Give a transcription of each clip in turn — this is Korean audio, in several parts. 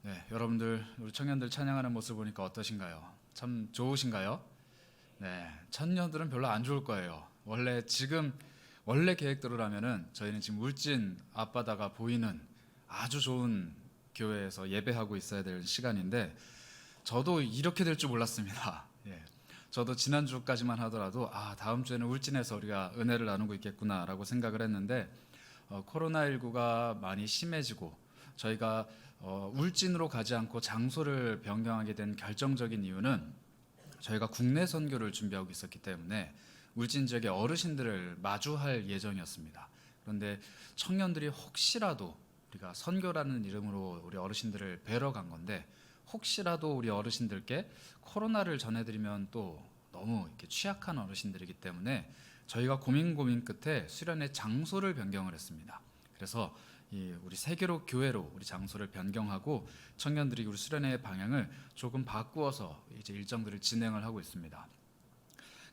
네, 여러분들 우리 청년들 찬양하는 모습 보니까 어떠신가요? 참 좋으신가요? 네, 청년들은 별로 안 좋을 거예요. 원래 계획대로라면은 저희는 지금 울진 앞바다가 보이는 아주 좋은 교회에서 예배하고 있어야 될 시간인데 저도 이렇게 될 줄 몰랐습니다. 예. 저도 지난주까지만 하더라도 다음 주에는 울진에서 우리가 은혜를 나누고 있겠구나라고 생각을 했는데 코로나19가 많이 심해지고 저희가 울진으로 가지 않고 장소를 변경하게 된 결정적인 이유는 저희가 국내 선교를 준비하고 있었기 때문에 울진 지역의 어르신들을 마주할 예정이었습니다. 그런데 청년들이 혹시라도 우리가 선교라는 이름으로 우리 어르신들을 뵈러 간 건데 혹시라도 우리 어르신들께 코로나를 전해드리면 또 너무 이렇게 취약한 어르신들이기 때문에 저희가 고민 끝에 수련회 장소를 변경을 했습니다. 그래서 우리 세계로 교회로 우리 장소를 변경하고 청년들이 우리 수련회의 방향을 조금 바꾸어서 이제 일정들을 진행을 하고 있습니다.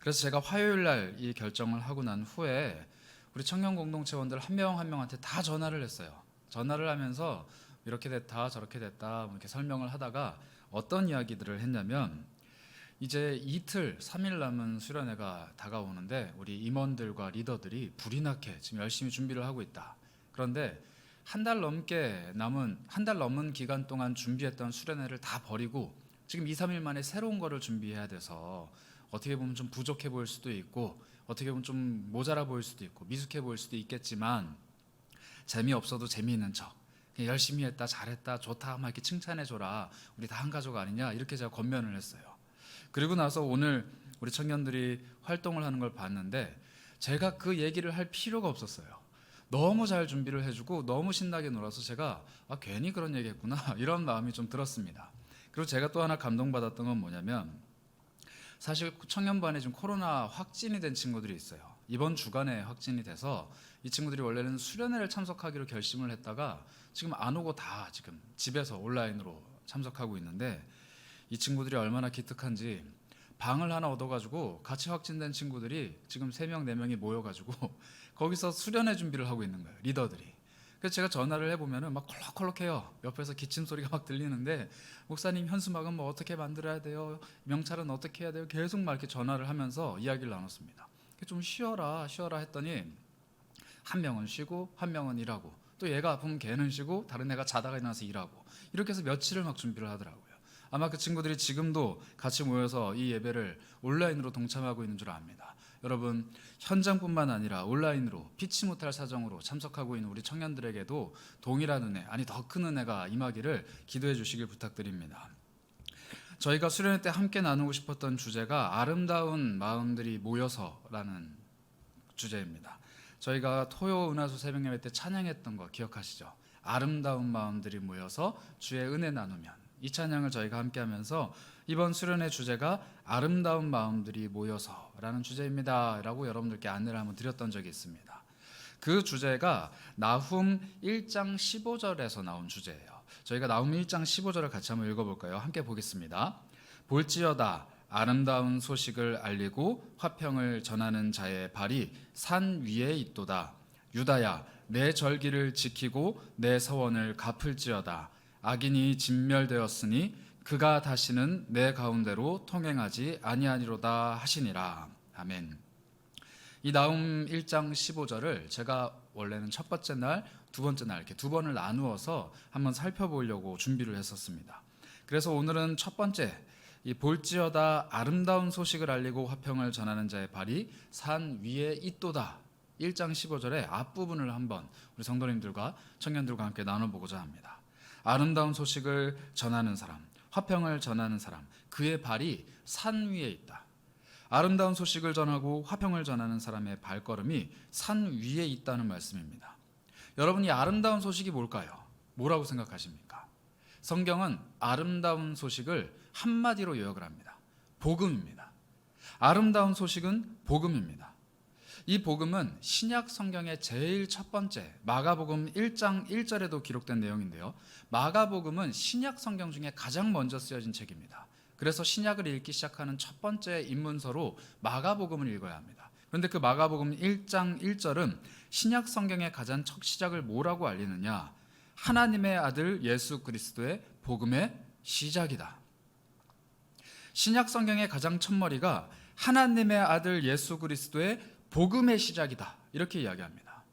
그래서 제가 화요일 날 이 결정을 하고 난 후에 우리 청년 공동체원들 한 명 한 명한테 다 전화를 했어요. 전화를 하면서 이렇게 됐다 저렇게 됐다 이렇게 설명을 하다가 어떤 이야기들을 했냐면 이제 이틀 3일 남은 수련회가 다가오는데 우리 임원들과 리더들이 불이 나게 지금 열심히 준비를 하고 있다. 그런데 한 달 넘은 기간 동안 준비했던 수련회를 다 버리고 지금 2, 3일 만에 새로운 거를 준비해야 돼서 어떻게 보면 좀 부족해 보일 수도 있고 어떻게 보면 좀 모자라 보일 수도 있고 미숙해 보일 수도 있겠지만 재미없어도 재미있는 척 그냥 열심히 했다 잘했다 좋다 막 이렇게 칭찬해줘라 우리 다 한 가족 아니냐 이렇게 제가 권면을 했어요. 그리고 나서 오늘 우리 청년들이 활동을 하는 걸 봤는데 제가 그 얘기를 할 필요가 없었어요. 너무 잘 준비를 해주고 너무 신나게 놀아서 제가 괜히 그런 얘기 했구나 이런 마음이 좀 들었습니다. 그리고 제가 또 하나 감동받았던 건 뭐냐면 사실 청년반에 지금 코로나 확진이 된 친구들이 있어요. 이번 주간에 확진이 돼서 이 친구들이 원래는 수련회를 참석하기로 결심을 했다가 지금 안 오고 다 지금 집에서 온라인으로 참석하고 있는데 이 친구들이 얼마나 기특한지 방을 하나 얻어가지고 같이 확진된 친구들이 지금 3명, 4명이 모여가지고 거기서 수련회 준비를 하고 있는 거예요. 리더들이. 그래서 제가 전화를 해보면은 막 콜록콜록해요. 옆에서 기침 소리가 막 들리는데 목사님 현수막은 뭐 어떻게 만들어야 돼요? 명찰은 어떻게 해야 돼요? 계속 막 이렇게 전화를 하면서 이야기를 나눴습니다. 좀 쉬어라 했더니 한 명은 쉬고 한 명은 일하고 또 얘가 아프면 걔는 쉬고 다른 애가 자다가 일어나서 일하고 이렇게 해서 며칠을 막 준비를 하더라고요. 아마 그 친구들이 지금도 같이 모여서 이 예배를 온라인으로 동참하고 있는 줄 압니다. 여러분 현장뿐만 아니라 온라인으로 피치 못할 사정으로 참석하고 있는 우리 청년들에게도 동일한 은혜 아니 더 큰 은혜가 임하기를 기도해 주시길 부탁드립니다. 저희가 수련회 때 함께 나누고 싶었던 주제가 아름다운 마음들이 모여서라는 주제입니다. 저희가 토요 은하수 새벽예배 때 찬양했던 거 기억하시죠? 아름다운 마음들이 모여서 주의 은혜 나누면 이 찬양을 저희가 함께 하면서 이번 수련회 주제가 아름다운 마음들이 모여서라는 주제입니다 라고 여러분들께 안내를 한번 드렸던 적이 있습니다. 그 주제가 나훔 1장 15절에서 나온 주제예요. 저희가 나훔 1장 15절을 같이 한번 읽어볼까요? 함께 보겠습니다. 볼지어다 아름다운 소식을 알리고 화평을 전하는 자의 발이 산 위에 있도다. 유다야 내 절기를 지키고 내 서원을 갚을지어다. 악인이 진멸되었으니 그가 다시는 내 가운데로 통행하지 아니하리로다 하시니라. 아멘. 이 나훔 1장 15절을 제가 원래는 첫 번째 날, 두 번째 날 이렇게 두 번을 나누어서 한번 살펴보려고 준비를 했었습니다. 그래서 오늘은 첫 번째 이 볼지어다 아름다운 소식을 알리고 화평을 전하는 자의 발이 산 위에 있도다 1장 15절의 앞부분을 한번 우리 성도님들과 청년들과 함께 나눠보고자 합니다. 아름다운 소식을 전하는 사람, 화평을 전하는 사람, 그의 발이 산 위에 있다. 아름다운 소식을 전하고 화평을 전하는 사람의 발걸음이 산 위에 있다는 말씀입니다. 여러분 이 아름다운 소식이 뭘까요? 뭐라고 생각하십니까? 성경은 아름다운 소식을 한마디로 요약을 합니다. 복음입니다. 아름다운 소식은 복음입니다. 이 복음은 신약 성경의 제일 첫 번째 마가복음 1장 1절에도 기록된 내용인데요. 마가복음은 신약 성경 중에 가장 먼저 쓰여진 책입니다. 그래서 신약을 읽기 시작하는 첫 번째 입문서로 마가복음을 읽어야 합니다. 그런데 그 마가복음 1장 1절은 신약 성경의 가장 첫 시작을 뭐라고 알리느냐? 하나님의 아들 예수 그리스도의 복음의 시작이다. 신약 성경의 가장 첫머리가 하나님의 아들 예수 그리스도의 복음의 시작이다, 이렇게 이야기합니다.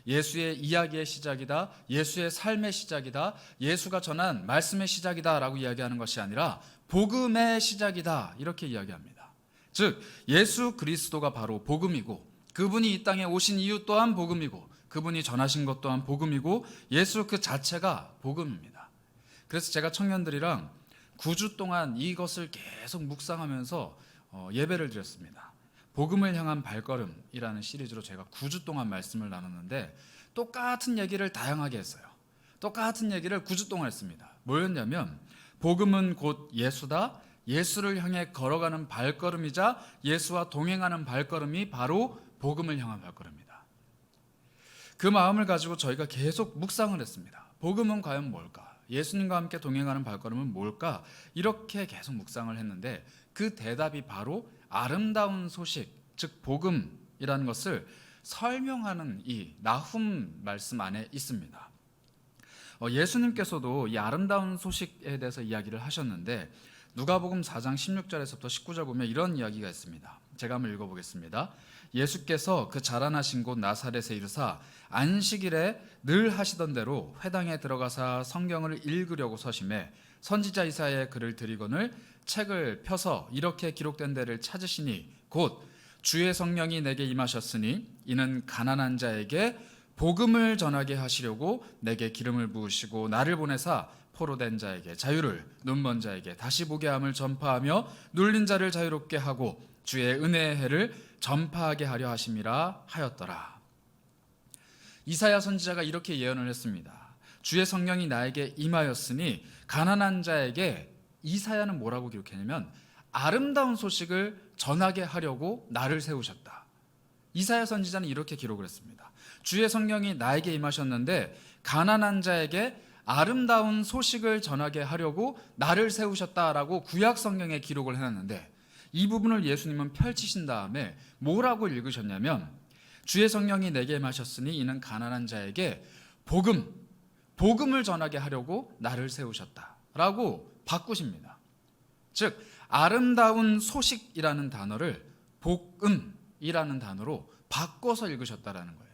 예수의 이야기의 시작이다, 예수의 삶의 시작이다, 예수가 전한 말씀의 시작이다 라고 이야기하는 것이 아니라 복음의 시작이다, 이렇게 이야기합니다. 즉 예수 그리스도가 바로 복음이고, 그분이 이 땅에 오신 이유 또한 복음이고, 그분이 전하신 것 또한 복음이고, 예수 그 자체가 복음입니다. 그래서 제가 청년들이랑 9주 동안 이것을 계속 묵상하면서 예배를 드렸습니다. 복음을 향한 발걸음이라는 시리즈로 제가 9주 동안 말씀을 나눴는데, 똑같은 얘기를 다양하게 했어요. 똑같은 얘기를 9주 동안 했습니다. 뭐였냐면 복음은 곧 예수다, 예수를 향해 걸어가는 발걸음이자 예수와 동행하는 발걸음이 바로 복음을 향한 발걸음이다. 그 마음을 가지고 저희가 계속 묵상을 했습니다. 복음은 과연 뭘까? 예수님과 함께 동행하는 발걸음은 뭘까? 이렇게 계속 묵상을 했는데 그 대답이 바로 아름다운 소식, 즉 복음이라는 것을 설명하는 이 나훔 말씀 안에 있습니다. 예수님께서도 이 아름다운 소식에 대해서 이야기를 하셨는데 누가복음 4장 16절에서부터 19절 보면 이런 이야기가 있습니다. 제가 한번 읽어보겠습니다. 예수께서 그 자라나신 곳 나사렛에 이르사 안식일에 늘 하시던 대로 회당에 들어가사 성경을 읽으려고 서심해 선지자 이사야의 글을 들이거늘 책을 펴서 이렇게 기록된 데를 찾으시니 곧 주의 성령이 내게 임하셨으니 이는 가난한 자에게 복음을 전하게 하시려고 내게 기름을 부으시고 나를 보내사 포로된 자에게 자유를, 눈먼 자에게 다시 보게 함을 전파하며 눌린 자를 자유롭게 하고 주의 은혜의 해를 전파하게 하려 하심이라 하였더라. 이사야 선지자가 이렇게 예언을 했습니다. 주의 성령이 나에게 임하였으니 가난한 자에게, 이사야는 뭐라고 기록했냐면 아름다운 소식을 전하게 하려고 나를 세우셨다. 이사야 선지자는 이렇게 기록을 했습니다. 주의 성령이 나에게 임하셨는데 가난한 자에게 아름다운 소식을 전하게 하려고 나를 세우셨다라고 구약 성경에 기록을 해놨는데, 이 부분을 예수님은 펼치신 다음에 뭐라고 읽으셨냐면 주의 성령이 내게 임하셨으니 이는 가난한 자에게 복음을 전하게 하려고 나를 세우셨다라고 바꾸십니다. 즉 아름다운 소식이라는 단어를 복음이라는 단어로 바꿔서 읽으셨다라는 거예요.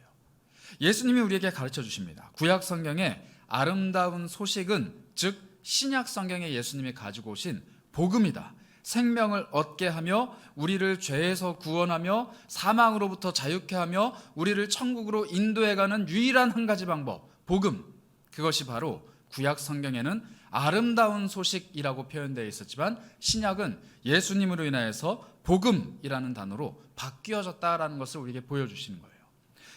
예수님이 우리에게 가르쳐 주십니다. 구약 성경에 아름다운 소식은 즉 신약 성경에 예수님이 가지고 오신 복음이다. 생명을 얻게 하며 우리를 죄에서 구원하며 사망으로부터 자유케 하며 우리를 천국으로 인도해가는 유일한 한 가지 방법, 복음. 그것이 바로 구약 성경에는 아름다운 소식이라고 표현되어 있었지만 신약은 예수님으로 인하여서 복음이라는 단어로 바뀌어졌다라는 것을 우리에게 보여주시는 거예요.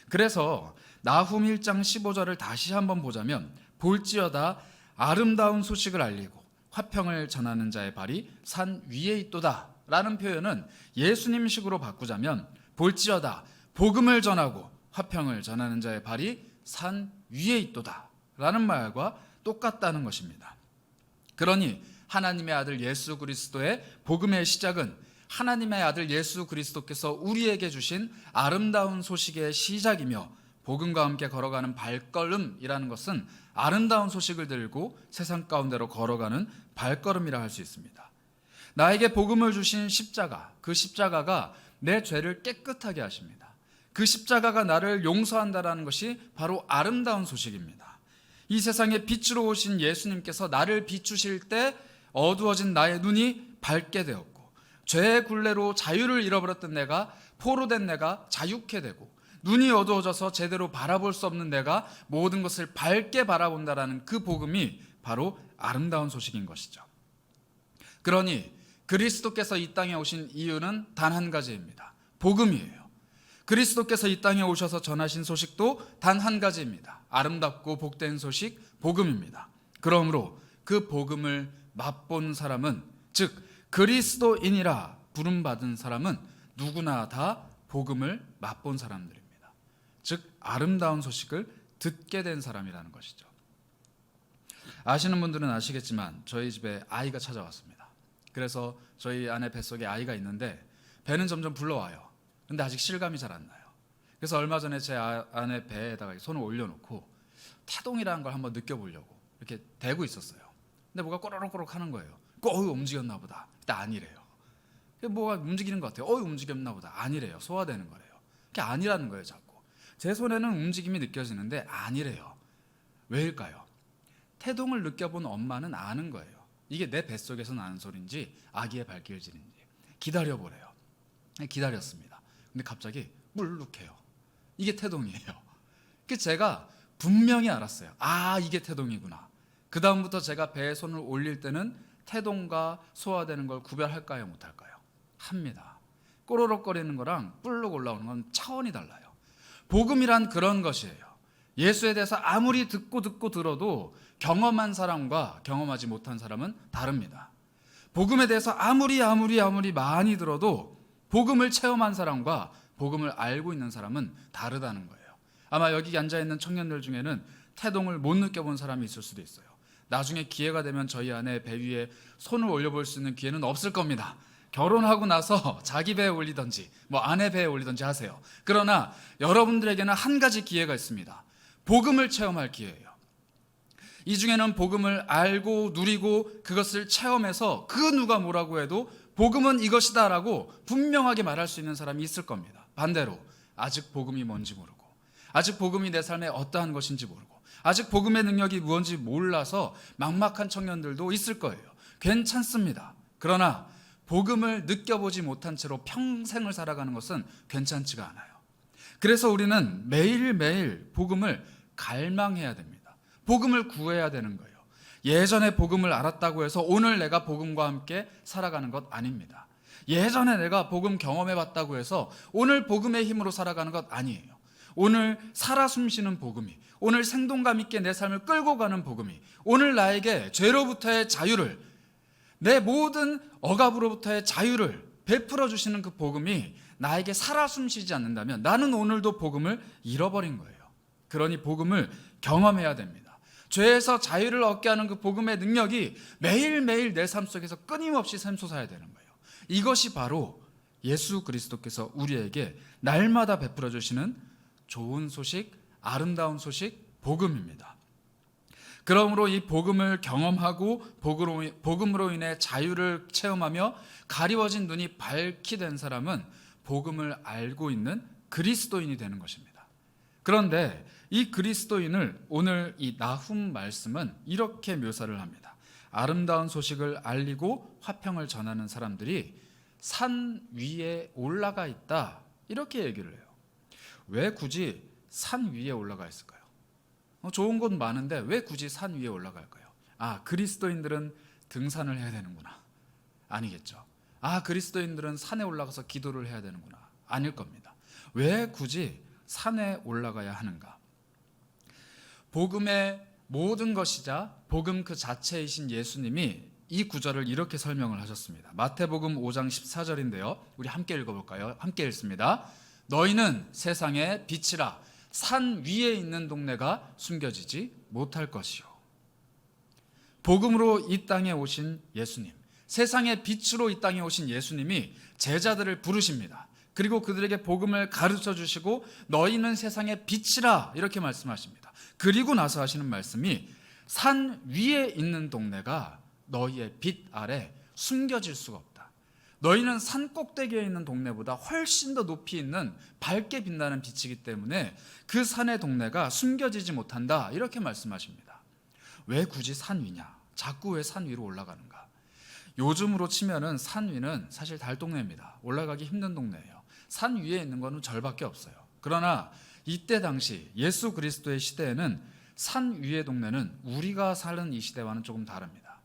그래서 나훔 1장 15절을 다시 한번 보자면 볼지어다 아름다운 소식을 알리고 화평을 전하는 자의 발이 산 위에 있도다 라는 표현은 예수님식으로 바꾸자면 볼지어다 복음을 전하고 화평을 전하는 자의 발이 산 위에 있도다 라는 말과 똑같다는 것입니다. 그러니 하나님의 아들 예수 그리스도의 복음의 시작은 하나님의 아들 예수 그리스도께서 우리에게 주신 아름다운 소식의 시작이며, 복음과 함께 걸어가는 발걸음이라는 것은 아름다운 소식을 들고 세상 가운데로 걸어가는 발걸음이라 할 수 있습니다. 나에게 복음을 주신 십자가, 그 십자가가 내 죄를 깨끗하게 하십니다. 그 십자가가 나를 용서한다라는 것이 바로 아름다운 소식입니다. 이 세상에 빛으로 오신 예수님께서 나를 비추실 때 어두워진 나의 눈이 밝게 되었고, 죄의 굴레로 자유를 잃어버렸던 내가, 포로된 내가 자유케 되고, 눈이 어두워져서 제대로 바라볼 수 없는 내가 모든 것을 밝게 바라본다라는 그 복음이 바로 아름다운 소식인 것이죠. 그러니 그리스도께서 이 땅에 오신 이유는 단 한 가지입니다. 복음이에요. 그리스도께서 이 땅에 오셔서 전하신 소식도 단 한 가지입니다. 아름답고 복된 소식, 복음입니다. 그러므로 그 복음을 맛본 사람은, 즉 그리스도인이라 부름받은 사람은 누구나 다 복음을 맛본 사람들입니다. 즉 아름다운 소식을 듣게 된 사람이라는 것이죠. 아시는 분들은 아시겠지만 저희 집에 아이가 찾아왔습니다. 그래서 저희 아내 뱃속에 아이가 있는데 배는 점점 불러와요. 근데 아직 실감이 잘 안 나요. 그래서 얼마 전에 제 아내 배에다가 손을 올려놓고 태동이라는 걸 한번 느껴보려고 이렇게 대고 있었어요. 근데 뭐가 꼬르륵꼬르륵 하는 거예요. 움직였나 보다. 근데 아니래요. 뭐가 움직이는 것 같아요. 움직였나 보다. 아니래요. 소화되는 거래요. 그게 아니라는 거예요. 자꾸 제 손에는 움직임이 느껴지는데 아니래요. 왜일까요? 태동을 느껴본 엄마는 아는 거예요. 이게 내 뱃속에서 나는 소리인지 아기의 발길질인지. 기다려보래요. 기다렸습니다. 근데 갑자기 물룩해요. 이게 태동이에요. 그래서 제가 분명히 알았어요. 이게 태동이구나. 그 다음부터 제가 배에 손을 올릴 때는 태동과 소화되는 걸 구별할까요? 못할까요? 합니다. 꼬르륵거리는 거랑 뿔룩 올라오는 건 차원이 달라요. 복음이란 그런 것이에요. 예수에 대해서 아무리 듣고 들어도 경험한 사람과 경험하지 못한 사람은 다릅니다. 복음에 대해서 아무리 많이 들어도 복음을 체험한 사람과 복음을 알고 있는 사람은 다르다는 거예요. 아마 여기 앉아있는 청년들 중에는 태동을 못 느껴본 사람이 있을 수도 있어요. 나중에 기회가 되면 저희 아내 배 위에 손을 올려볼 수 있는 기회는 없을 겁니다. 결혼하고 나서 자기 배에 올리든지 아내 배에 올리든지 하세요. 그러나 여러분들에게는 한 가지 기회가 있습니다. 복음을 체험할 기회예요. 이 중에는 복음을 알고 누리고 그것을 체험해서 그 누가 뭐라고 해도 복음은 이것이다 라고 분명하게 말할 수 있는 사람이 있을 겁니다. 반대로 아직 복음이 뭔지 모르고 아직 복음이 내 삶에 어떠한 것인지 모르고 아직 복음의 능력이 무엇인지 몰라서 막막한 청년들도 있을 거예요. 괜찮습니다. 그러나 복음을 느껴보지 못한 채로 평생을 살아가는 것은 괜찮지가 않아요. 그래서 우리는 매일매일 복음을 갈망해야 됩니다. 복음을 구해야 되는 거예요. 예전에 복음을 알았다고 해서 오늘 내가 복음과 함께 살아가는 것 아닙니다. 예전에 내가 복음 경험해봤다고 해서 오늘 복음의 힘으로 살아가는 것 아니에요. 오늘 살아 숨쉬는 복음이, 오늘 생동감 있게 내 삶을 끌고 가는 복음이, 오늘 나에게 죄로부터의 자유를, 내 모든 억압으로부터의 자유를 베풀어 주시는 그 복음이 나에게 살아 숨쉬지 않는다면 나는 오늘도 복음을 잃어버린 거예요. 그러니 복음을 경험해야 됩니다. 죄에서 자유를 얻게 하는 그 복음의 능력이 매일매일 내 삶 속에서 끊임없이 샘솟아야 되는 거예요. 이것이 바로 예수 그리스도께서 우리에게 날마다 베풀어 주시는 좋은 소식, 아름다운 소식, 복음입니다. 그러므로 이 복음을 경험하고 복음으로 인해 자유를 체험하며 가리워진 눈이 밝게 된 사람은 복음을 알고 있는 그리스도인이 되는 것입니다. 그런데 이 그리스도인을 오늘 이 나훔 말씀은 이렇게 묘사를 합니다. 아름다운 소식을 알리고 화평을 전하는 사람들이 산 위에 올라가 있다, 이렇게 얘기를 해요. 왜 굳이 산 위에 올라가 있을까요? 좋은 곳 많은데 왜 굳이 산 위에 올라갈까요? 그리스도인들은 등산을 해야 되는구나. 아니겠죠. 그리스도인들은 산에 올라가서 기도를 해야 되는구나. 아닐 겁니다. 왜 굳이 산에 올라가야 하는가? 복음의 모든 것이자 복음 그 자체이신 예수님이 이 구절을 이렇게 설명을 하셨습니다. 마태복음 5장 14절인데요. 우리 함께 읽어볼까요? 함께 읽습니다. 너희는 세상의 빛이라. 산 위에 있는 동네가 숨겨지지 못할 것이요. 복음으로 이 땅에 오신 예수님, 세상의 빛으로 이 땅에 오신 예수님이 제자들을 부르십니다. 그리고 그들에게 복음을 가르쳐 주시고 너희는 세상의 빛이라, 이렇게 말씀하십니다. 그리고 나서 하시는 말씀이 산 위에 있는 동네가 너희의 빛 아래 숨겨질 수가 없다. 너희는 산 꼭대기에 있는 동네보다 훨씬 더 높이 있는 밝게 빛나는 빛이기 때문에 그 산의 동네가 숨겨지지 못한다, 이렇게 말씀하십니다. 왜 굳이 산 위냐? 자꾸 왜 산 위로 올라가는가? 요즘으로 치면은 산 위는 사실 달동네입니다. 올라가기 힘든 동네예요. 산 위에 있는 거는 절밖에 없어요. 그러나 이때 당시 예수 그리스도의 시대에는 산 위의 동네는 우리가 사는 이 시대와는 조금 다릅니다.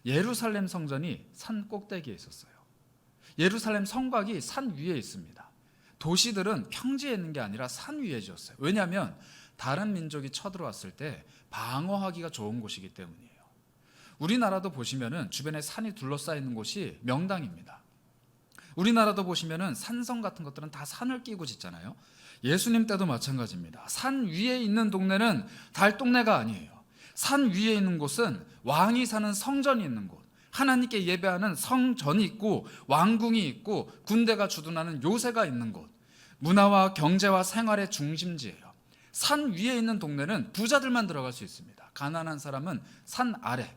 예루살렘 성전이 산 꼭대기에 있었어요. 예루살렘 성곽이 산 위에 있습니다. 도시들은 평지에 있는 게 아니라 산 위에 지었어요. 왜냐하면 다른 민족이 쳐들어왔을 때 방어하기가 좋은 곳이기 때문이에요. 우리나라도 보시면은 주변에 산이 둘러싸여 있는 곳이 명당입니다. 우리나라도 보시면은 산성 같은 것들은 다 산을 끼고 짓잖아요. 예수님 때도 마찬가지입니다. 산 위에 있는 동네는 달동네가 아니에요. 산 위에 있는 곳은 왕이 사는 성전이 있는 곳, 하나님께 예배하는 성전이 있고 왕궁이 있고 군대가 주둔하는 요새가 있는 곳, 문화와 경제와 생활의 중심지예요. 산 위에 있는 동네는 부자들만 들어갈 수 있습니다. 가난한 사람은 산 아래,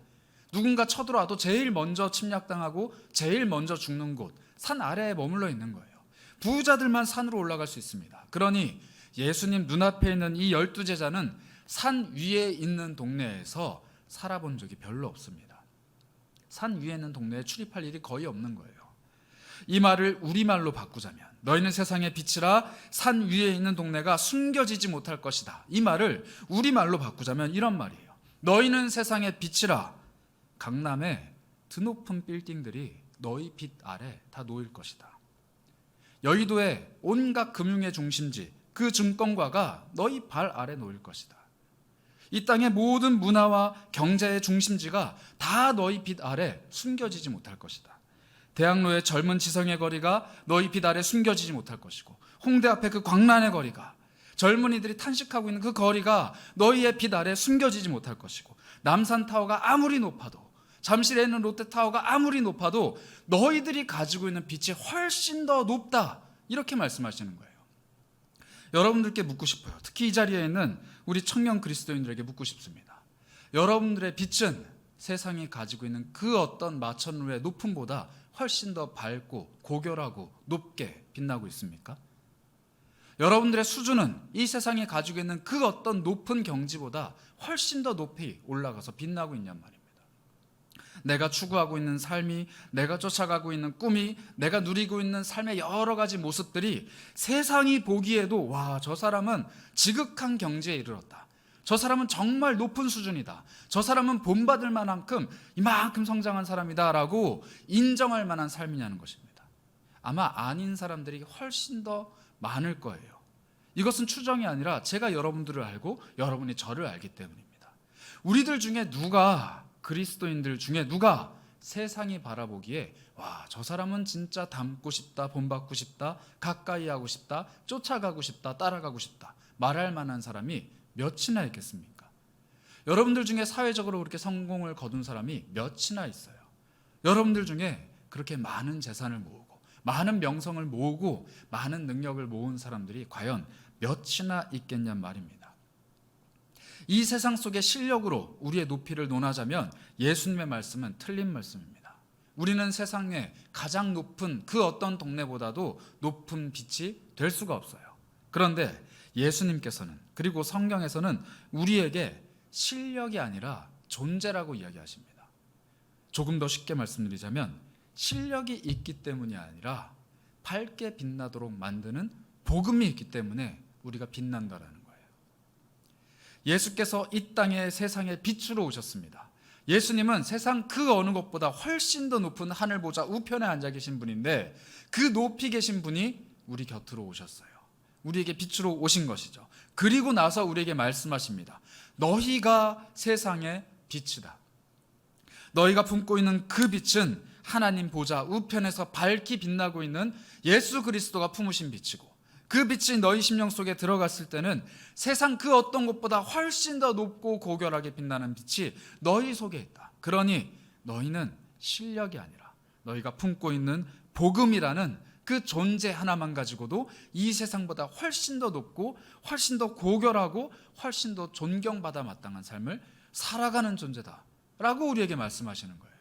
누군가 쳐들어와도 제일 먼저 침략당하고 제일 먼저 죽는 곳, 산 아래에 머물러 있는 거예요. 부자들만 산으로 올라갈 수 있습니다. 그러니 예수님 눈앞에 있는 이 12제자는 산 위에 있는 동네에서 살아본 적이 별로 없습니다. 산 위에 있는 동네에 출입할 일이 거의 없는 거예요. 이 말을 우리말로 바꾸자면, 너희는 세상의 빛이라 산 위에 있는 동네가 숨겨지지 못할 것이다. 이 말을 우리말로 바꾸자면 이런 말이에요. 너희는 세상의 빛이라, 강남의 드높은 빌딩들이 너희 빛 아래 다 놓일 것이다. 여의도의 온갖 금융의 중심지, 그 증권가가 너희 발 아래 놓일 것이다. 이 땅의 모든 문화와 경제의 중심지가 다 너희 빛 아래 숨겨지지 못할 것이다. 대학로의 젊은 지성의 거리가 너희 빛 아래 숨겨지지 못할 것이고, 홍대 앞에 그 광란의 거리가, 젊은이들이 탄식하고 있는 그 거리가 너희의 빛 아래 숨겨지지 못할 것이고, 남산타워가 아무리 높아도, 잠실에 있는 롯데타워가 아무리 높아도 너희들이 가지고 있는 빛이 훨씬 더 높다, 이렇게 말씀하시는 거예요. 여러분들께 묻고 싶어요. 특히 이 자리에 있는 우리 청년 그리스도인들에게 묻고 싶습니다. 여러분들의 빛은 세상이 가지고 있는 그 어떤 마천루의 높음보다 훨씬 더 밝고 고결하고 높게 빛나고 있습니까? 여러분들의 수준은 이 세상이 가지고 있는 그 어떤 높은 경지보다 훨씬 더 높이 올라가서 빛나고 있냔 말입니다. 내가 추구하고 있는 삶이, 내가 쫓아가고 있는 꿈이, 내가 누리고 있는 삶의 여러 가지 모습들이 세상이 보기에도 와, 저 사람은 지극한 경지에 이르렀다, 저 사람은 정말 높은 수준이다, 저 사람은 본받을 만큼 이만큼 성장한 사람이다 라고 인정할 만한 삶이냐는 것입니다. 아마 아닌 사람들이 훨씬 더 많을 거예요. 이것은 추정이 아니라 제가 여러분들을 알고 여러분이 저를 알기 때문입니다. 우리들 중에 누가, 그리스도인들 중에 누가 세상이 바라보기에 와, 저 사람은 진짜 닮고 싶다, 본받고 싶다, 가까이 하고 싶다, 쫓아가고 싶다, 따라가고 싶다 말할 만한 사람이 몇이나 있겠습니까? 여러분들 중에 사회적으로 그렇게 성공을 거둔 사람이 몇이나 있어요. 여러분들 중에 그렇게 많은 재산을 모으고 많은 명성을 모으고 많은 능력을 모은 사람들이 과연 몇이나 있겠냔 말입니다. 이 세상 속의 실력으로 우리의 높이를 논하자면 예수님의 말씀은 틀린 말씀입니다. 우리는 세상에 가장 높은 그 어떤 동네보다도 높은 빛이 될 수가 없어요. 그런데 예수님께서는, 그리고 성경에서는 우리에게 실력이 아니라 존재라고 이야기하십니다. 조금 더 쉽게 말씀드리자면 실력이 있기 때문이 아니라 밝게 빛나도록 만드는 복음이 있기 때문에 우리가 빛난다라는 거예요. 예수께서 이 땅에 세상의 빛으로 오셨습니다. 예수님은 세상 그 어느 것보다 훨씬 더 높은 하늘 보좌 우편에 앉아 계신 분인데, 그 높이 계신 분이 우리 곁으로 오셨어요. 우리에게 빛으로 오신 것이죠. 그리고 나서 우리에게 말씀하십니다. 너희가 세상의 빛이다. 너희가 품고 있는 그 빛은 하나님 보좌 우편에서 밝게 빛나고 있는 예수 그리스도가 품으신 빛이고, 그 빛이 너희 심령 속에 들어갔을 때는 세상 그 어떤 것보다 훨씬 더 높고 고결하게 빛나는 빛이 너희 속에 있다. 그러니 너희는 실력이 아니라 너희가 품고 있는 복음이라는 그 존재 하나만 가지고도 이 세상보다 훨씬 더 높고 훨씬 더 고결하고 훨씬 더 존경받아 마땅한 삶을 살아가는 존재다 라고 우리에게 말씀하시는 거예요.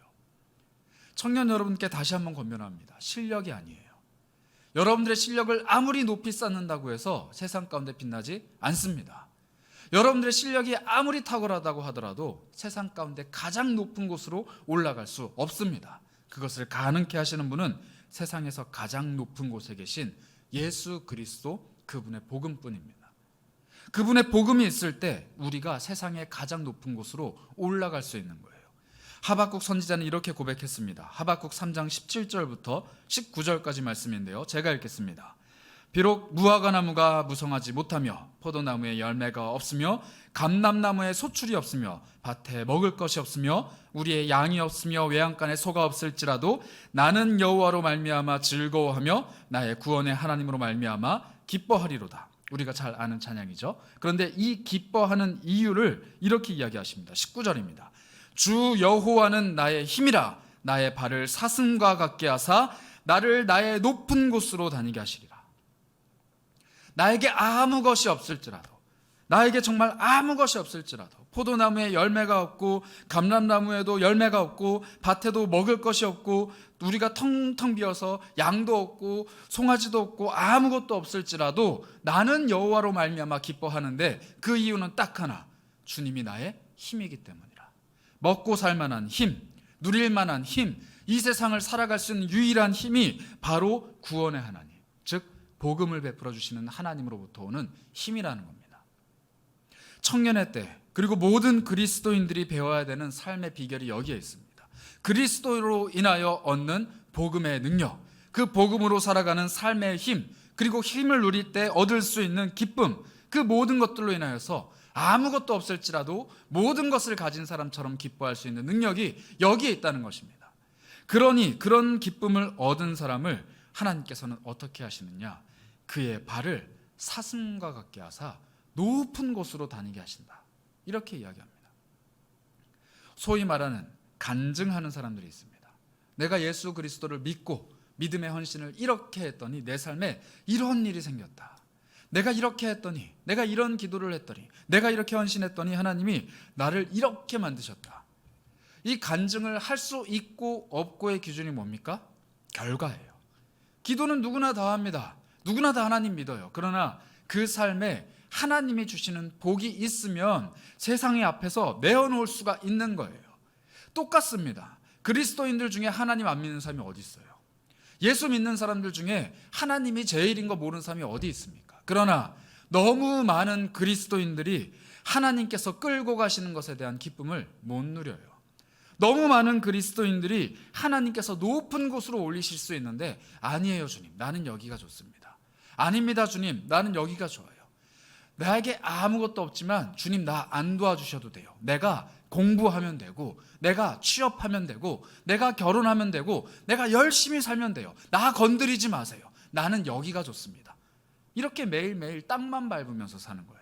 청년 여러분께 다시 한번 권면합니다. 실력이 아니에요. 여러분들의 실력을 아무리 높이 쌓는다고 해서 세상 가운데 빛나지 않습니다. 여러분들의 실력이 아무리 탁월하다고 하더라도 세상 가운데 가장 높은 곳으로 올라갈 수 없습니다. 그것을 가능케 하시는 분은 세상에서 가장 높은 곳에 계신 예수 그리스도, 그분의 복음뿐입니다. 그분의 복음이 있을 때 우리가 세상의 가장 높은 곳으로 올라갈 수 있는 거예요. 하박국 선지자는 이렇게 고백했습니다. 하박국 3장 17절부터 19절까지 말씀인데요, 제가 읽겠습니다. 비록 무화과 나무가 무성하지 못하며 포도나무에 열매가 없으며 감람나무에 소출이 없으며 밭에 먹을 것이 없으며 우리의 양이 없으며 외양간에 소가 없을지라도 나는 여호와로 말미암아 즐거워하며 나의 구원의 하나님으로 말미암아 기뻐하리로다. 우리가 잘 아는 찬양이죠. 그런데 이 기뻐하는 이유를 이렇게 이야기하십니다. 19절입니다. 주 여호와는 나의 힘이라 나의 발을 사슴과 같게 하사 나를 나의 높은 곳으로 다니게 하시리라. 나에게 아무 것이 없을지라도, 나에게 정말 아무 것이 없을지라도, 포도나무에 열매가 없고 감람나무에도 열매가 없고 밭에도 먹을 것이 없고 우리가 텅텅 비어서 양도 없고 송아지도 없고 아무것도 없을지라도 나는 여호와로 말미암아 기뻐하는데 그 이유는 딱 하나, 주님이 나의 힘이기 때문이라. 먹고 살 만한 힘, 누릴 만한 힘, 이 세상을 살아갈 수 있는 유일한 힘이 바로 구원의 하나님, 즉 복음을 베풀어 주시는 하나님으로부터 오는 힘이라는 겁니다. 청년의 때, 그리고 모든 그리스도인들이 배워야 되는 삶의 비결이 여기에 있습니다. 그리스도로 인하여 얻는 복음의 능력, 그 복음으로 살아가는 삶의 힘, 그리고 힘을 누릴 때 얻을 수 있는 기쁨, 그 모든 것들로 인하여서 아무것도 없을지라도 모든 것을 가진 사람처럼 기뻐할 수 있는 능력이 여기에 있다는 것입니다. 그러니 그런 기쁨을 얻은 사람을 하나님께서는 어떻게 하시느냐? 그의 발을 사슴과 같게 하사 높은 곳으로 다니게 하신다, 이렇게 이야기합니다. 소위 말하는 간증하는 사람들이 있습니다. 내가 예수 그리스도를 믿고 믿음의 헌신을 이렇게 했더니 내 삶에 이런 일이 생겼다. 내가 이렇게 했더니, 내가 이런 기도를 했더니, 내가 이렇게 헌신했더니 하나님이 나를 이렇게 만드셨다. 이 간증을 할 수 있고 없고의 기준이 뭡니까? 결과예요. 기도는 누구나 다 합니다. 누구나 다 하나님 믿어요. 그러나 그 삶에 하나님이 주시는 복이 있으면 세상의 앞에서 내어놓을 수가 있는 거예요. 똑같습니다. 그리스도인들 중에 하나님 안 믿는 사람이 어디 있어요? 예수 믿는 사람들 중에 하나님이 제일인 거 모르는 사람이 어디 있습니까? 그러나 너무 많은 그리스도인들이 하나님께서 끌고 가시는 것에 대한 기쁨을 못 누려요. 너무 많은 그리스도인들이 하나님께서 높은 곳으로 올리실 수 있는데, 아니에요 주님, 나는 여기가 좋습니다. 아닙니다 주님, 나는 여기가 좋아요. 나에게 아무것도 없지만 주님 나 안 도와주셔도 돼요. 내가 공부하면 되고, 내가 취업하면 되고, 내가 결혼하면 되고, 내가 열심히 살면 돼요. 나 건드리지 마세요. 나는 여기가 좋습니다. 이렇게 매일매일 땅만 밟으면서 사는 거예요.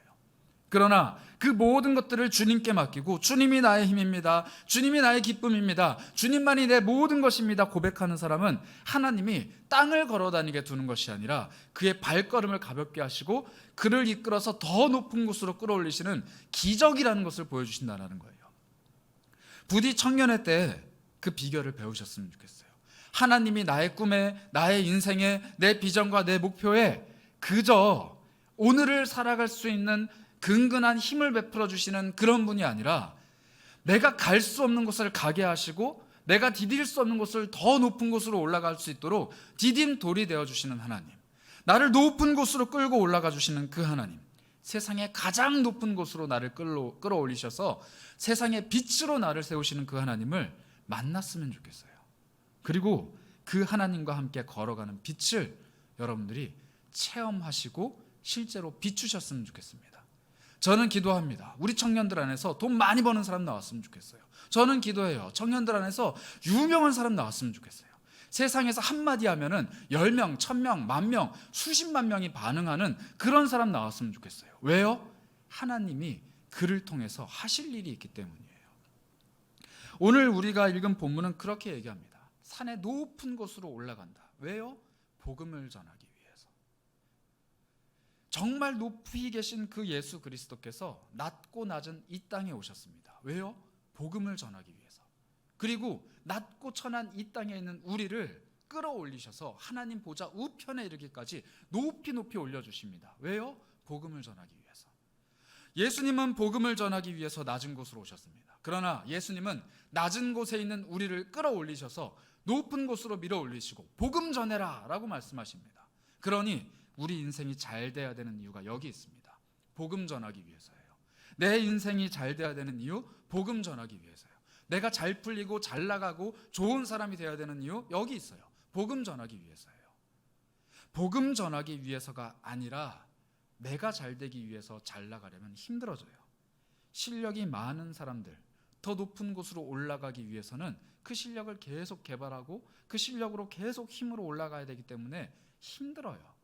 그러나 그 모든 것들을 주님께 맡기고, 주님이 나의 힘입니다, 주님이 나의 기쁨입니다, 주님만이 내 모든 것입니다 고백하는 사람은 하나님이 땅을 걸어다니게 두는 것이 아니라 그의 발걸음을 가볍게 하시고 그를 이끌어서 더 높은 곳으로 끌어올리시는 기적이라는 것을 보여주신다는 거예요. 부디 청년의 때 그 비결을 배우셨으면 좋겠어요. 하나님이 나의 꿈에, 나의 인생에, 내 비전과 내 목표에 그저 오늘을 살아갈 수 있는 근근한 힘을 베풀어 주시는 그런 분이 아니라, 내가 갈 수 없는 곳을 가게 하시고 내가 디딜 수 없는 곳을 더 높은 곳으로 올라갈 수 있도록 디딤돌이 되어 주시는 하나님, 나를 높은 곳으로 끌고 올라가 주시는 그 하나님, 세상의 가장 높은 곳으로 나를 끌어올리셔서 세상의 빛으로 나를 세우시는 그 하나님을 만났으면 좋겠어요. 그리고 그 하나님과 함께 걸어가는 빛을 여러분들이 체험하시고 실제로 비추셨으면 좋겠습니다. 저는 기도합니다. 우리 청년들 안에서 돈 많이 버는 사람 나왔으면 좋겠어요. 저는 기도해요. 청년들 안에서 유명한 사람 나왔으면 좋겠어요. 세상에서 한마디 하면은 10명, 1000명, 10,000명, 수십만 명이 반응하는 그런 사람 나왔으면 좋겠어요. 왜요? 하나님이 그를 통해서 하실 일이 있기 때문이에요. 오늘 우리가 읽은 본문은 그렇게 얘기합니다. 산의 높은 곳으로 올라간다. 왜요? 복음을 전하기 위해서. 정말 높이 계신 그 예수 그리스도께서 낮고 낮은 이 땅에 오셨습니다. 왜요? 복음을 전하기 위해서. 그리고 낮고 천한 이 땅에 있는 우리를 끌어올리셔서 하나님 보좌 우편에 이르기까지 높이 높이 올려주십니다. 왜요? 복음을 전하기 위해서. 예수님은 복음을 전하기 위해서 낮은 곳으로 오셨습니다. 그러나 예수님은 낮은 곳에 있는 우리를 끌어올리셔서 높은 곳으로 밀어올리시고 복음 전해라 라고 말씀하십니다. 그러니 우리 인생이 잘 돼야 되는 이유가 여기 있습니다. 복음 전하기 위해서예요. 내 인생이 잘 돼야 되는 이유, 복음 전하기 위해서요. 내가 잘 풀리고 잘 나가고 좋은 사람이 돼야 되는 이유, 여기 있어요. 복음 전하기 위해서예요. 복음 전하기 위해서가 아니라 내가 잘 되기 위해서 잘 나가려면 힘들어져요. 실력이 많은 사람들, 더 높은 곳으로 올라가기 위해서는 그 실력을 계속 개발하고 그 실력으로 계속 힘으로 올라가야 되기 때문에 힘들어요.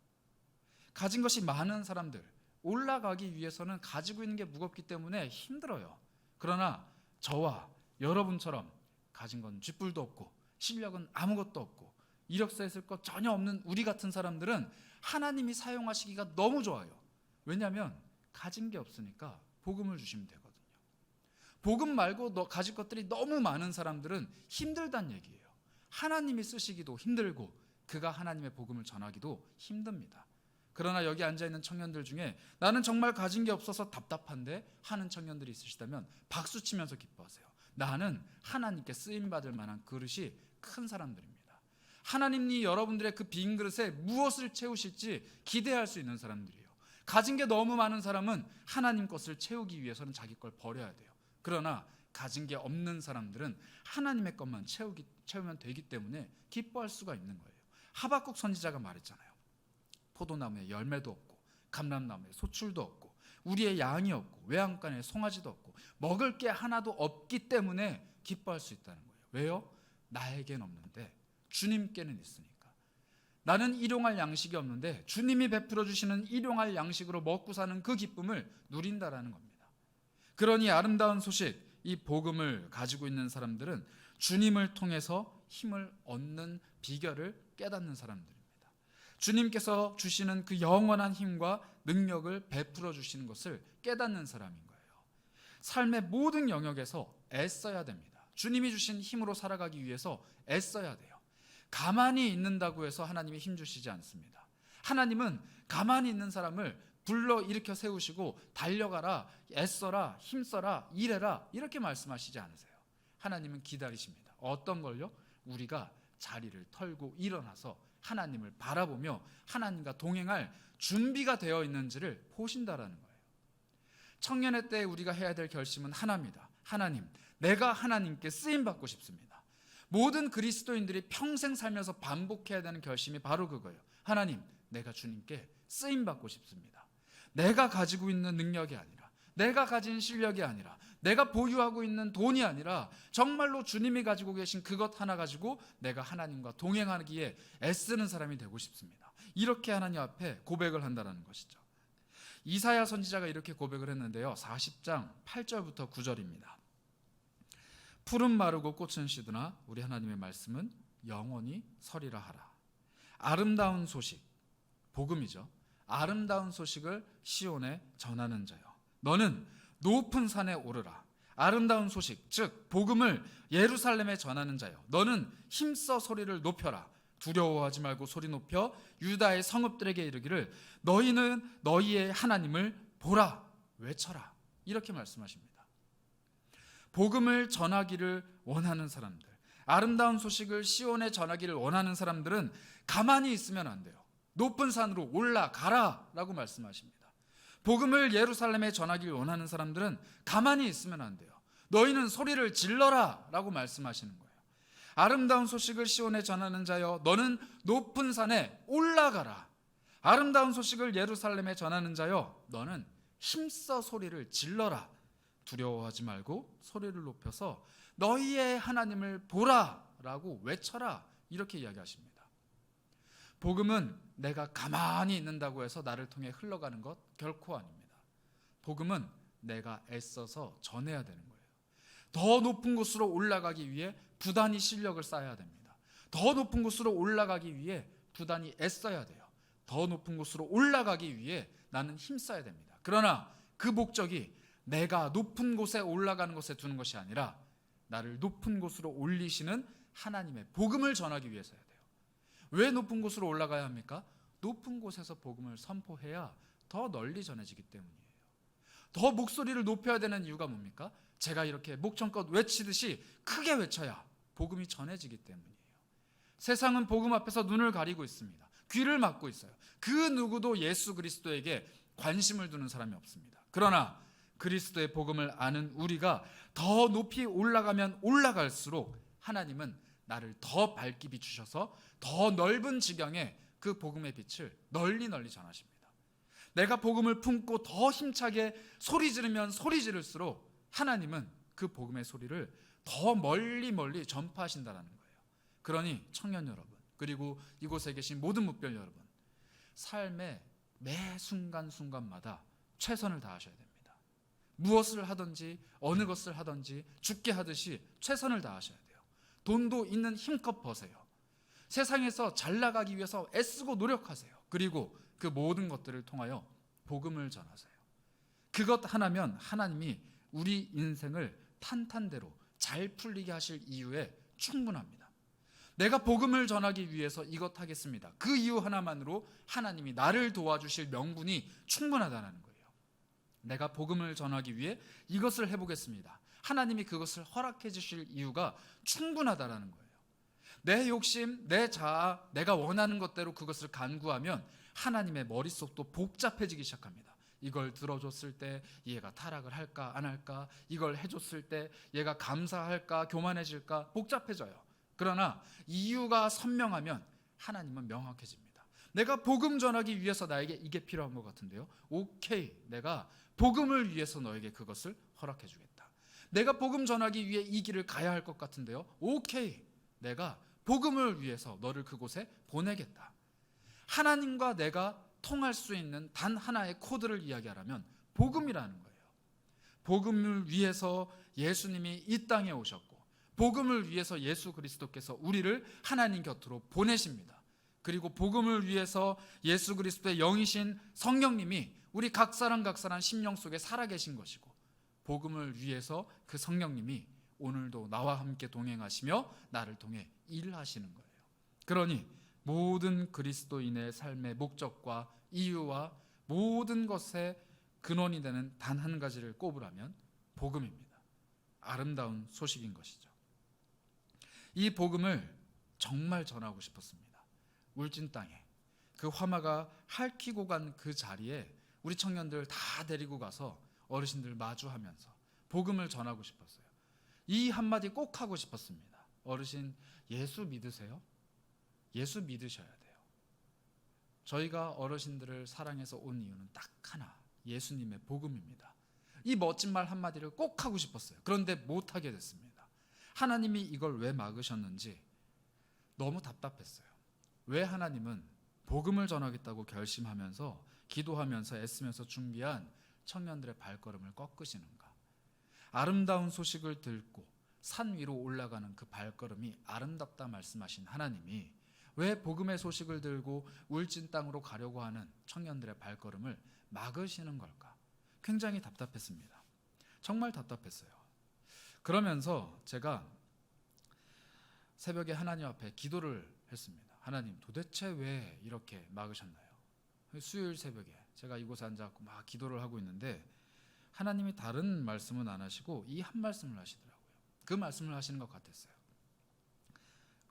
가진 것이 많은 사람들, 올라가기 위해서는 가지고 있는 게 무겁기 때문에 힘들어요. 그러나 저와 여러분처럼 가진 건 쥐뿔도 없고 실력은 아무것도 없고 이력서에 쓸 것 전혀 없는 우리 같은 사람들은 하나님이 사용하시기가 너무 좋아요. 왜냐하면 가진 게 없으니까 복음을 주시면 되거든요. 복음 말고 가질 것들이 너무 많은 사람들은 힘들단 얘기예요. 하나님이 쓰시기도 힘들고 그가 하나님의 복음을 전하기도 힘듭니다. 그러나 여기 앉아있는 청년들 중에 나는 정말 가진 게 없어서 답답한데 하는 청년들이 있으시다면 박수치면서 기뻐하세요. 나는 하나님께 쓰임받을 만한 그릇이 큰 사람들입니다. 하나님이 여러분들의 그 빈 그릇에 무엇을 채우실지 기대할 수 있는 사람들이에요. 가진 게 너무 많은 사람은 하나님 것을 채우기 위해서는 자기 걸 버려야 돼요. 그러나 가진 게 없는 사람들은 하나님의 것만 채우면 되기 때문에 기뻐할 수가 있는 거예요. 하박국 선지자가 말했잖아요. 포도나무에 열매도 없고 감람나무에 소출도 없고 우리의 양이 없고 외양간에 송아지도 없고 먹을 게 하나도 없기 때문에 기뻐할 수 있다는 거예요. 왜요? 나에겐 없는데 주님께는 있으니까. 나는 일용할 양식이 없는데 주님이 베풀어 주시는 일용할 양식으로 먹고 사는 그 기쁨을 누린다라는 겁니다. 그러니 아름다운 소식, 이 복음을 가지고 있는 사람들은 주님을 통해서 힘을 얻는 비결을 깨닫는 사람들입니다. 주님께서 주시는 그 영원한 힘과 능력을 베풀어 주시는 것을 깨닫는 사람인 거예요. 삶의 모든 영역에서 애써야 됩니다. 주님이 주신 힘으로 살아가기 위해서 애써야 돼요. 가만히 있는다고 해서 하나님이 힘 주시지 않습니다. 하나님은 가만히 있는 사람을 불러 일으켜 세우시고 달려가라, 애써라, 힘써라, 일해라 이렇게 말씀하시지 않으세요. 하나님은 기다리십니다. 어떤 걸요? 우리가 자리를 털고 일어나서 하나님을 바라보며 하나님과 동행할 준비가 되어 있는지를 보신다라는 거예요. 청년의 때 우리가 해야 될 결심은 하나입니다. 하나님, 내가 하나님께 쓰임받고 싶습니다. 모든 그리스도인들이 평생 살면서 반복해야 되는 결심이 바로 그거예요. 하나님, 내가 주님께 쓰임받고 싶습니다. 내가 가지고 있는 능력이 아니라, 내가 가진 실력이 아니라, 내가 보유하고 있는 돈이 아니라 정말로 주님이 가지고 계신 그것 하나 가지고 내가 하나님과 동행하기에 애쓰는 사람이 되고 싶습니다. 이렇게 하나님 앞에 고백을 한다는 것이죠. 이사야 선지자가 이렇게 고백을 했는데요. 40장 8절부터 9절입니다. 푸른 마르고 꽃은 시드나 우리 하나님의 말씀은 영원히 서리라 하라. 아름다운 소식, 복음이죠. 아름다운 소식을 시온에 전하는 자여, 너는 높은 산에 오르라. 아름다운 소식, 즉 복음을 예루살렘에 전하는 자여, 너는 힘써 소리를 높여라. 두려워하지 말고 소리 높여 유다의 성읍들에게 이르기를 너희는 너희의 하나님을 보라, 외쳐라. 이렇게 말씀하십니다. 복음을 전하기를 원하는 사람들, 아름다운 소식을 시온에 전하기를 원하는 사람들은 가만히 있으면 안 돼요. 높은 산으로 올라가라 라고 말씀하십니다. 복음을 예루살렘에 전하길 원하는 사람들은 가만히 있으면 안 돼요. 너희는 소리를 질러라 라고 말씀하시는 거예요. 아름다운 소식을 시온에 전하는 자여, 너는 높은 산에 올라가라. 아름다운 소식을 예루살렘에 전하는 자여, 너는 힘써 소리를 질러라. 두려워하지 말고 소리를 높여서 너희의 하나님을 보라 라고 외쳐라. 이렇게 이야기하십니다. 복음은 내가 가만히 있는다고 해서 나를 통해 흘러가는 것 결코 아닙니다. 복음은 내가 애써서 전해야 되는 거예요. 더 높은 곳으로 올라가기 위해 부단히 실력을 쌓아야 됩니다. 더 높은 곳으로 올라가기 위해 부단히 애써야 돼요. 더 높은 곳으로 올라가기 위해 나는 힘써야 됩니다. 그러나 그 목적이 내가 높은 곳에 올라가는 것에 두는 것이 아니라 나를 높은 곳으로 올리시는 하나님의 복음을 전하기 위해서야 돼요. 왜 높은 곳으로 올라가야 합니까? 높은 곳에서 복음을 선포해야 더 널리 전해지기 때문이에요. 더 목소리를 높여야 되는 이유가 뭡니까? 제가 이렇게 목청껏 외치듯이 크게 외쳐야 복음이 전해지기 때문이에요. 세상은 복음 앞에서 눈을 가리고 있습니다. 귀를 막고 있어요. 그 누구도 예수 그리스도에게 관심을 두는 사람이 없습니다. 그러나 그리스도의 복음을 아는 우리가 더 높이 올라가면 올라갈수록 하나님은 나를 더 밝게 비추셔서 더 넓은 지경에 그 복음의 빛을 널리 전하십니다. 내가 복음을 품고 더 힘차게 소리 지르면 소리 지를수록 하나님은 그 복음의 소리를 더 멀리 전파하신다는 거예요. 그러니 청년 여러분, 그리고 이곳에 계신 모든 묵별 여러분, 삶의 매 순간순간마다 최선을 다하셔야 됩니다. 무엇을 하든지 어느 것을 하든지 죽게 하듯이 최선을 다하셔야 돼요. 돈도 있는 힘껏 버세요. 세상에서 잘 나가기 위해서 애쓰고 노력하세요. 그리고 그 모든 것들을 통하여 복음을 전하세요. 그것 하나면 하나님이 우리 인생을 탄탄대로 잘 풀리게 하실 이유에 충분합니다. 내가 복음을 전하기 위해서 이것 하겠습니다. 그 이유 하나만으로 하나님이 나를 도와주실 명분이 충분하다는 거예요. 내가 복음을 전하기 위해 이것을 해보겠습니다. 하나님이 그것을 허락해 주실 이유가 충분하다는 거예요. 내 욕심, 내 자아, 내가 원하는 것대로 그것을 간구하면 하나님의 머릿속도 복잡해지기 시작합니다. 이걸 들어줬을 때 얘가 타락을 할까 안 할까, 이걸 해줬을 때 얘가 감사할까 교만해질까, 복잡해져요. 그러나 이유가 선명하면 하나님은 명확해집니다. 내가 복음 전하기 위해서 나에게 이게 필요한 것 같은데요, 오케이, 내가 복음을 위해서 너에게 그것을 허락해 주겠다. 내가 복음 전하기 위해 이 길을 가야 할 것 같은데요, 오케이, 내가 복음을 위해서 너를 그곳에 보내겠다. 하나님과 내가 통할 수 있는 단 하나의 코드를 이야기하라면 복음이라는 거예요. 복음을 위해서 예수님이 이 땅에 오셨고, 복음을 위해서 예수 그리스도께서 우리를 하나님 곁으로 보내십니다. 그리고 복음을 위해서 예수 그리스도의 영이신 성령님이 우리 각 사람 심령 속에 살아계신 것이고, 복음을 위해서 그 성령님이 오늘도 나와 함께 동행하시며 나를 통해 일하시는 거예요. 그러니 모든 그리스도인의 삶의 목적과 이유와 모든 것의 근원이 되는 단 한 가지를 꼽으라면 복음입니다. 아름다운 소식인 것이죠. 이 복음을 정말 전하고 싶었습니다. 울진 땅에 그 화마가 핥히고 간 그 자리에 우리 청년들 다 데리고 가서 어르신들 마주하면서 복음을 전하고 싶었어요. 이 한마디 꼭 하고 싶었습니다. 어르신, 예수 믿으세요? 예수 믿으셔야 돼요. 저희가 어르신들을 사랑해서 온 이유는 딱 하나, 예수님의 복음입니다. 이 멋진 말 한마디를 꼭 하고 싶었어요. 그런데 못하게 됐습니다. 하나님이 이걸 왜 막으셨는지 너무 답답했어요. 왜 하나님은 복음을 전하겠다고 결심하면서 기도하면서 애쓰면서 준비한 청년들의 발걸음을 꺾으시는가? 아름다운 소식을 듣고 산 위로 올라가는 그 발걸음이 아름답다 말씀하신 하나님이 왜 복음의 소식을 들고 울진 땅으로 가려고 하는 청년들의 발걸음을 막으시는 걸까? 굉장히 답답했습니다. 정말 답답했어요. 그러면서 제가 새벽에 하나님 앞에 기도를 했습니다. 하나님, 도대체 왜 이렇게 막으셨나요? 수요일 새벽에 제가 이곳에 앉아서 막 기도를 하고 있는데 하나님이 다른 말씀은 안 하시고 이 한 말씀을 하시더라고요. 그 말씀을 하시는 것 같았어요.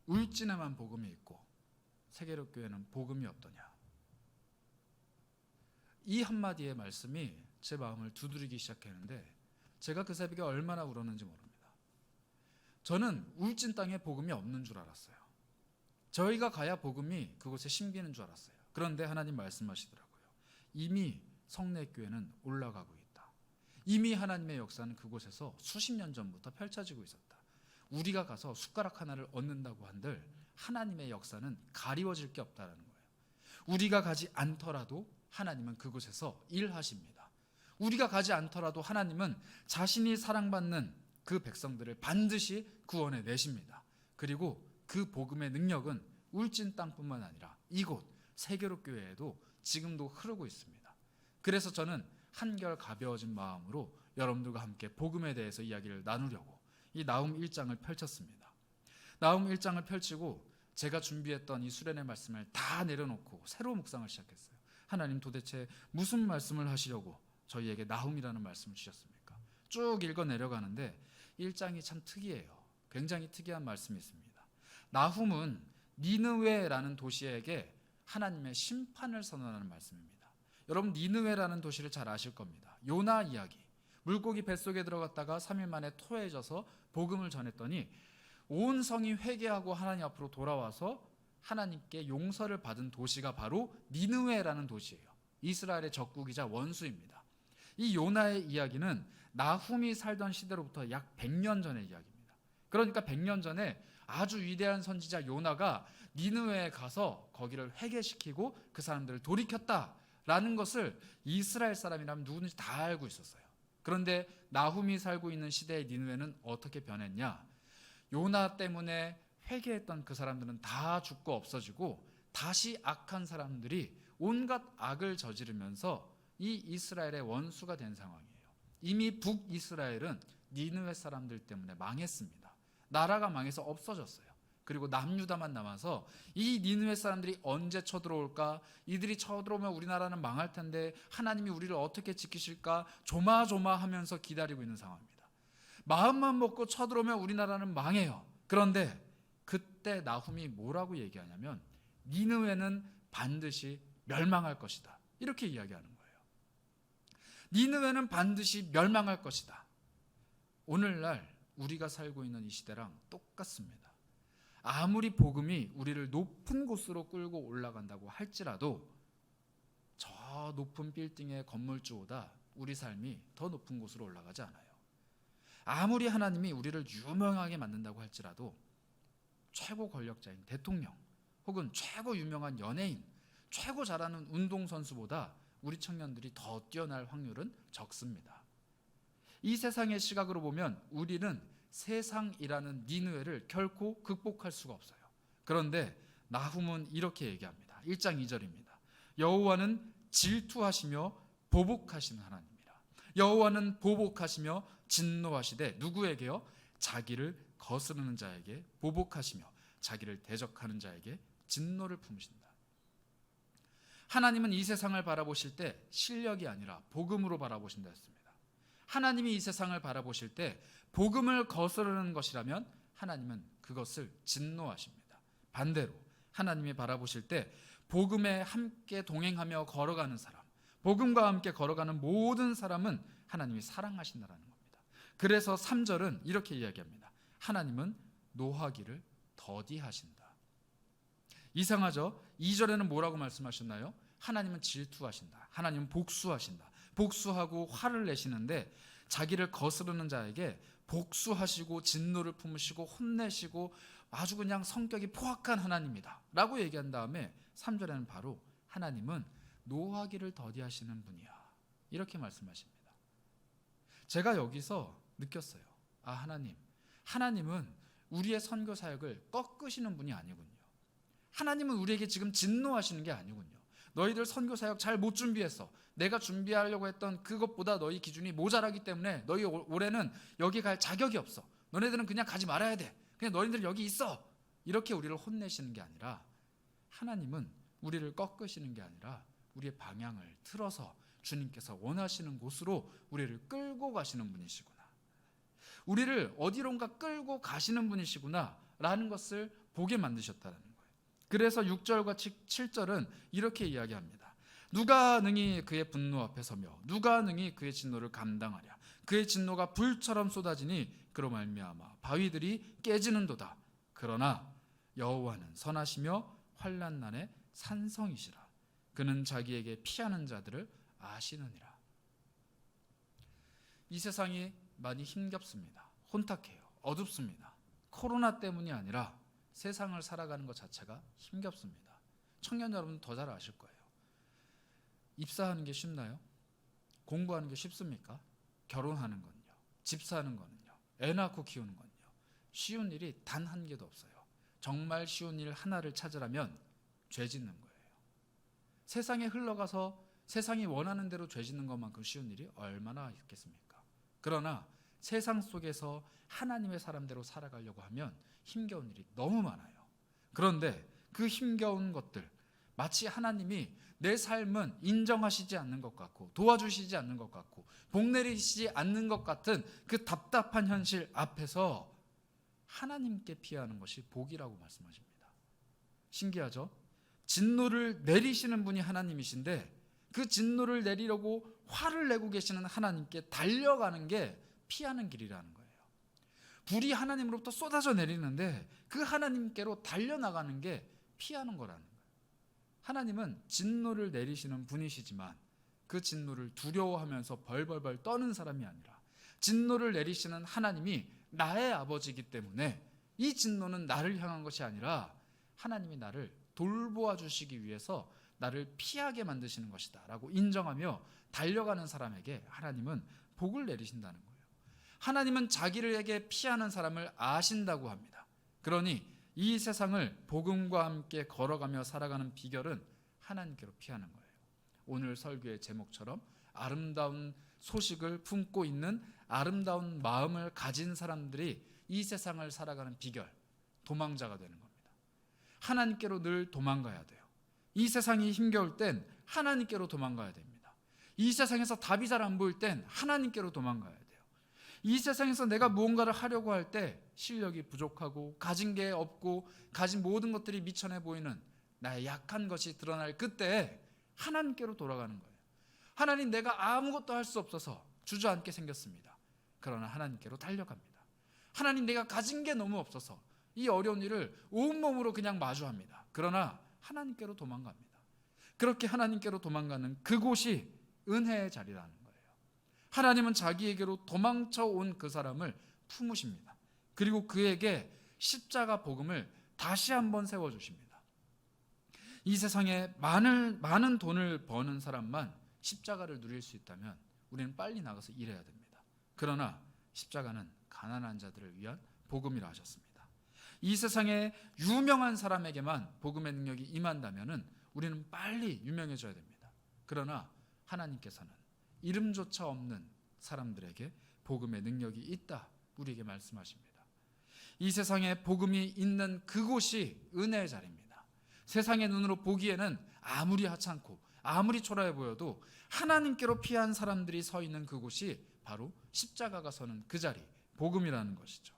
울진에만 복음이 있고 세계력교회는 복음이 없더냐. 이 한마디의 말씀이 제 마음을 두드리기 시작했는데 제가 그 새벽에 얼마나 울었는지 모릅니다. 저는 울진 땅에 복음이 없는 줄 알았어요. 저희가 가야 복음이 그곳에 심기는 줄 알았어요. 그런데 하나님 말씀하시더라고요. 이미 성내교회는 올라가고 있다. 이미 하나님의 역사는 그곳에서 수십 년 전부터 펼쳐지고 있었다. 우리가 가서 숟가락 하나를 얻는다고 한들 하나님의 역사는 가리워질 게 없다는 거예요. 우리가 가지 않더라도 하나님은 그곳에서 일하십니다. 우리가 가지 않더라도 하나님은 자신이 사랑받는 그 백성들을 반드시 구원해 내십니다. 그리고 그 복음의 능력은 울진 땅뿐만 아니라 이곳 세계로교회에도 지금도 흐르고 있습니다. 그래서 저는 한결 가벼워진 마음으로 여러분들과 함께 복음에 대해서 이야기를 나누려고 이 나훔 1장을 펼쳤습니다. 나훔 1장을 펼치고 제가 준비했던 이 수련의 말씀을 다 내려놓고 새로운 묵상을 시작했어요. 하나님, 도대체 무슨 말씀을 하시려고 저희에게 나훔이라는 말씀을 주셨습니까? 쭉 읽어 내려가는데 1장이 참 특이해요. 굉장히 특이한 말씀이 있습니다. 나훔은 니느웨라는 도시에게 하나님의 심판을 선언하는 말씀입니다. 여러분, 니느웨라는 도시를 잘 아실 겁니다. 요나 이야기. 물고기 뱃속에 들어갔다가 3일 만에 토해져서 복음을 전했더니 온 성이 회개하고 하나님 앞으로 돌아와서 하나님께 용서를 받은 도시가 바로 니느웨라는 도시예요. 이스라엘의 적국이자 원수입니다. 이 요나의 이야기는 나훔이 살던 시대로부터 약 100년 전의 이야기입니다. 그러니까 100년 전에 아주 위대한 선지자 요나가 니느웨에 가서 거기를 회개시키고 그 사람들을 돌이켰다라는 것을 이스라엘 사람이라면 누구든지 다 알고 있었어요. 그런데 나훔이 살고 있는 시대의 니느웨는 어떻게 변했냐? 요나 때문에 회개했던 그 사람들은 다 죽고 없어지고 다시 악한 사람들이 온갖 악을 저지르면서 이 이스라엘의 원수가 된 상황이에요. 이미 북이스라엘은 니느웨 사람들 때문에 망했습니다. 나라가 망해서 없어졌어요. 그리고 남유다만 남아서 이 니느웨 사람들이 언제 쳐들어올까? 이들이 쳐들어오면 우리나라는 망할 텐데 하나님이 우리를 어떻게 지키실까? 조마조마하면서 기다리고 있는 상황입니다. 마음만 먹고 쳐들어오면 우리나라는 망해요. 그런데 그때 나훔이 뭐라고 얘기하냐면 니느웨는 반드시 멸망할 것이다. 이렇게 이야기하는 거예요. 니느웨는 반드시 멸망할 것이다. 오늘날 우리가 살고 있는 이 시대랑 똑같습니다. 아무리 복음이 우리를 높은 곳으로 끌고 올라간다고 할지라도 저 높은 빌딩의 건물주보다 우리 삶이 더 높은 곳으로 올라가지 않아요. 아무리 하나님이 우리를 유명하게 만든다고 할지라도 최고 권력자인 대통령 혹은 최고 유명한 연예인, 최고 잘하는 운동선수보다 우리 청년들이 더 뛰어날 확률은 적습니다. 이 세상의 시각으로 보면 우리는 세상이라는 니느웨를 결코 극복할 수가 없어요. 그런데 나훔은 이렇게 얘기합니다. 1장 2절입니다. 여호와는 질투하시며 보복하시는 하나님이라. 여호와는 보복하시며 진노하시되 누구에게요? 자기를 거스르는 자에게 보복하시며 자기를 대적하는 자에게 진노를 품으신다. 하나님은 이 세상을 바라보실 때 실력이 아니라 복음으로 바라보신다 했습니다. 하나님이 이 세상을 바라보실 때 복음을 거스르는 것이라면 하나님은 그것을 진노하십니다. 반대로 하나님이 바라보실 때 복음에 함께 동행하며 걸어가는 사람, 복음과 함께 걸어가는 모든 사람은 하나님이 사랑하신다라는 겁니다. 그래서 3절은 이렇게 이야기합니다. 하나님은 노하기를 더디하신다. 이상하죠? 2절에는 뭐라고 말씀하셨나요? 하나님은 질투하신다. 하나님은 복수하신다. 복수하고 화를 내시는데 자기를 거스르는 자에게 복수하시고 진노를 품으시고 혼내시고 아주 그냥 성격이 포악한 하나님이다 라고 얘기한 다음에 3절에는 바로 하나님은 노하기를 더디하시는 분이야 이렇게 말씀하십니다. 제가 여기서 느꼈어요. 하나님은 우리의 선교 사역을 꺾으시는 분이 아니군요. 하나님은 우리에게 지금 진노하시는 게 아니군요. 너희들 선교 사역 잘 못 준비했어. 내가 준비하려고 했던 그것보다 너희 기준이 모자라기 때문에 너희 올해는 여기 갈 자격이 없어. 너네들은 그냥 가지 말아야 돼. 그냥 너희들 여기 있어. 이렇게 우리를 혼내시는 게 아니라 하나님은 우리를 꺾으시는 게 아니라 우리의 방향을 틀어서 주님께서 원하시는 곳으로 우리를 끌고 가시는 분이시구나. 우리를 어디론가 끌고 가시는 분이시구나 라는 것을 보게 만드셨다는 거예요. 그래서 6절과 7절은 이렇게 이야기합니다. 누가 능히 그의 분노 앞에 서며 누가 능히 그의 진노를 감당하랴. 그의 진노가 불처럼 쏟아지니 그로 말미암아 바위들이 깨지는도다. 그러나 여호와는 선하시며 환난 날에 산성이시라. 그는 자기에게 피하는 자들을 아시느니라. 이 세상이 많이 힘겹습니다. 혼탁해요. 어둡습니다. 코로나 때문이 아니라 세상을 살아가는 것 자체가 힘겹습니다. 청년 여러분 더 잘 아실 거예요. 입사하는 게 쉽나요? 공부하는 게 쉽습니까? 결혼하는 건요. 집 사는 거는요. 애 낳고 키우는 건요. 쉬운 일이 단 한 개도 없어요. 정말 쉬운 일 하나를 찾으라면 죄 짓는 거예요. 세상에 흘러가서 세상이 원하는 대로 죄 짓는 것만큼 쉬운 일이 얼마나 있겠습니까? 그러나 세상 속에서 하나님의 사람대로 살아가려고 하면 힘겨운 일이 너무 많아요. 그런데 그 힘겨운 것들, 마치 하나님이 내 삶은 인정하시지 않는 것 같고 도와주시지 않는 것 같고 복 내리시지 않는 것 같은 그 답답한 현실 앞에서 하나님께 피하는 것이 복이라고 말씀하십니다. 신기하죠? 진노를 내리시는 분이 하나님이신데 그 진노를 내리려고 화를 내고 계시는 하나님께 달려가는 게 피하는 길이라는 거예요. 불이 하나님으로부터 쏟아져 내리는데 그 하나님께로 달려나가는 게 피하는 거라는 거예요. 하나님은 진노를 내리시는 분이시지만 그 진노를 두려워하면서 벌벌벌 떠는 사람이 아니라 진노를 내리시는 하나님이 나의 아버지이기 때문에 이 진노는 나를 향한 것이 아니라 하나님이 나를 돌보아 주시기 위해서 나를 피하게 만드시는 것이다 라고 인정하며 달려가는 사람에게 하나님은 복을 내리신다는 거예요. 하나님은 자기에게 피하는 사람을 아신다고 합니다. 그러니 이 세상을 복음과 함께 걸어가며 살아가는 비결은 하나님께로 피하는 거예요. 오늘 설교의 제목처럼 아름다운 소식을 품고 있는 아름다운 마음을 가진 사람들이 이 세상을 살아가는 비결, 도망자가 되는 겁니다. 하나님께로 늘 도망가야 돼요. 이 세상이 힘겨울 땐 하나님께로 도망가야 됩니다. 이 세상에서 답이 잘 안 보일 땐 하나님께로 도망가야 돼요. 이 세상에서 내가 무언가를 하려고 할 때 실력이 부족하고 가진 게 없고 가진 모든 것들이 미천해 보이는 나의 약한 것이 드러날 그때 하나님께로 돌아가는 거예요. 하나님, 내가 아무것도 할 수 없어서 주저앉게 생겼습니다. 그러나 하나님께로 달려갑니다. 하나님, 내가 가진 게 너무 없어서 이 어려운 일을 온몸으로 그냥 마주합니다. 그러나 하나님께로 도망갑니다. 그렇게 하나님께로 도망가는 그곳이 은혜의 자리라는 거예요. 하나님은 자기에게로 도망쳐 온 그 사람을 품으십니다. 그리고 그에게 십자가 복음을 다시 한번 세워주십니다. 이 세상에 많은 돈을 버는 사람만 십자가를 누릴 수 있다면 우리는 빨리 나가서 일해야 됩니다. 그러나 십자가는 가난한 자들을 위한 복음이라 하셨습니다. 이 세상에 유명한 사람에게만 복음의 능력이 임한다면 우리는 빨리 유명해져야 됩니다. 그러나 하나님께서는 이름조차 없는 사람들에게 복음의 능력이 있다 우리에게 말씀하십니다. 이 세상에 복음이 있는 그곳이 은혜의 자리입니다. 세상의 눈으로 보기에는 아무리 하찮고 아무리 초라해 보여도 하나님께로 피한 사람들이 서 있는 그곳이 바로 십자가가 서는 그 자리, 복음이라는 것이죠.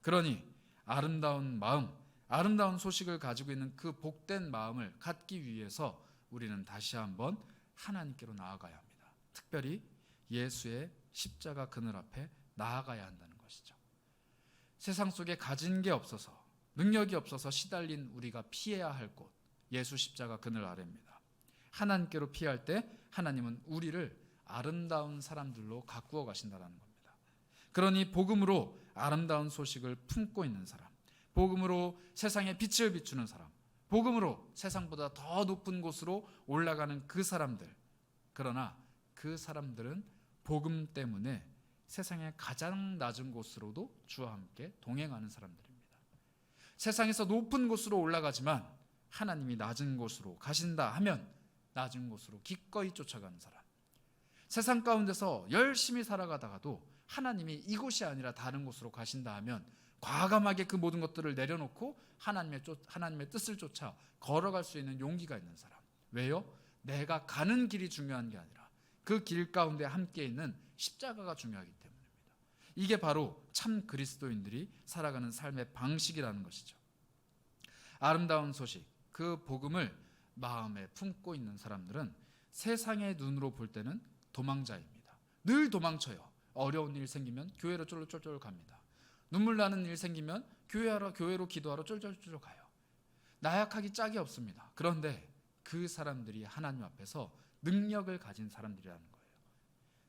그러니 아름다운 마음, 아름다운 소식을 가지고 있는 그 복된 마음을 갖기 위해서 우리는 다시 한번 하나님께로 나아가야 합니다. 특별히 예수의 십자가 그늘 앞에 나아가야 한다는 것이죠. 세상 속에 가진 게 없어서, 능력이 없어서 시달린 우리가 피해야 할 곳, 예수 십자가 그늘 아래입니다. 하나님께로 피할 때 하나님은 우리를 아름다운 사람들로 가꾸어 가신다는 겁니다. 그러니 복음으로 아름다운 소식을 품고 있는 사람, 복음으로 세상에 빛을 비추는 사람, 복음으로 세상보다 더 높은 곳으로 올라가는 그 사람들, 그러나 그 사람들은 복음 때문에 세상의 가장 낮은 곳으로도 주와 함께 동행하는 사람들입니다. 세상에서 높은 곳으로 올라가지만 하나님이 낮은 곳으로 가신다 하면 낮은 곳으로 기꺼이 쫓아가는 사람, 세상 가운데서 열심히 살아가다가도 하나님이 이곳이 아니라 다른 곳으로 가신다 하면 과감하게 그 모든 것들을 내려놓고 하나님의 뜻을 쫓아 걸어갈 수 있는 용기가 있는 사람. 왜요? 내가 가는 길이 중요한 게 아니라 그 길 가운데 함께 있는 십자가가 중요하기 때문입니다. 이게 바로 참 그리스도인들이 살아가는 삶의 방식이라는 것이죠. 아름다운 소식, 그 복음을 마음에 품고 있는 사람들은 세상의 눈으로 볼 때는 도망자입니다. 늘 도망쳐요. 어려운 일 생기면 교회로 쫄쫄쫄 갑니다. 눈물 나는 일 생기면 교회로 기도하러 쫄쫄쫄 가요. 나약하기 짝이 없습니다. 그런데 그 사람들이 하나님 앞에서 능력을 가진 사람들이라는 거예요.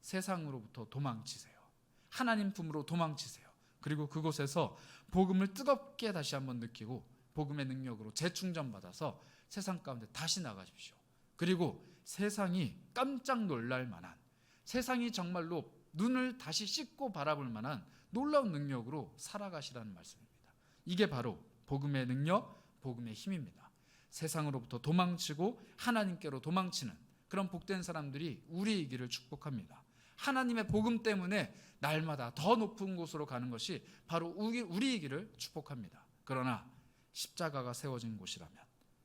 세상으로부터 도망치세요. 하나님 품으로 도망치세요. 그리고 그곳에서 복음을 뜨겁게 다시 한번 느끼고 복음의 능력으로 재충전받아서 세상 가운데 다시 나가십시오. 그리고 세상이 깜짝 놀랄 만한, 세상이 정말로 눈을 다시 씻고 바라볼 만한 놀라운 능력으로 살아가시라는 말씀입니다. 이게 바로 복음의 능력, 복음의 힘입니다. 세상으로부터 도망치고 하나님께로 도망치는 그런 복된 사람들이 우리이기를 축복합니다. 하나님의 복음 때문에 날마다 더 높은 곳으로 가는 것이 바로 우리이기를 축복합니다. 그러나 십자가가 세워진 곳이라면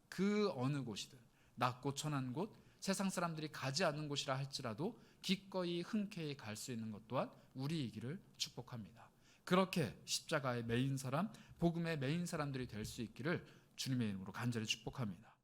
그 어느 곳이든 낮고 천한 곳, 세상 사람들이 가지 않는 곳이라 할지라도 기꺼이 흔쾌히 갈 수 있는 것 또한 우리이기를 축복합니다. 그렇게 십자가의 메인 사람, 복음의 메인 사람들이 될 수 있기를 주님의 이름으로 간절히 축복합니다.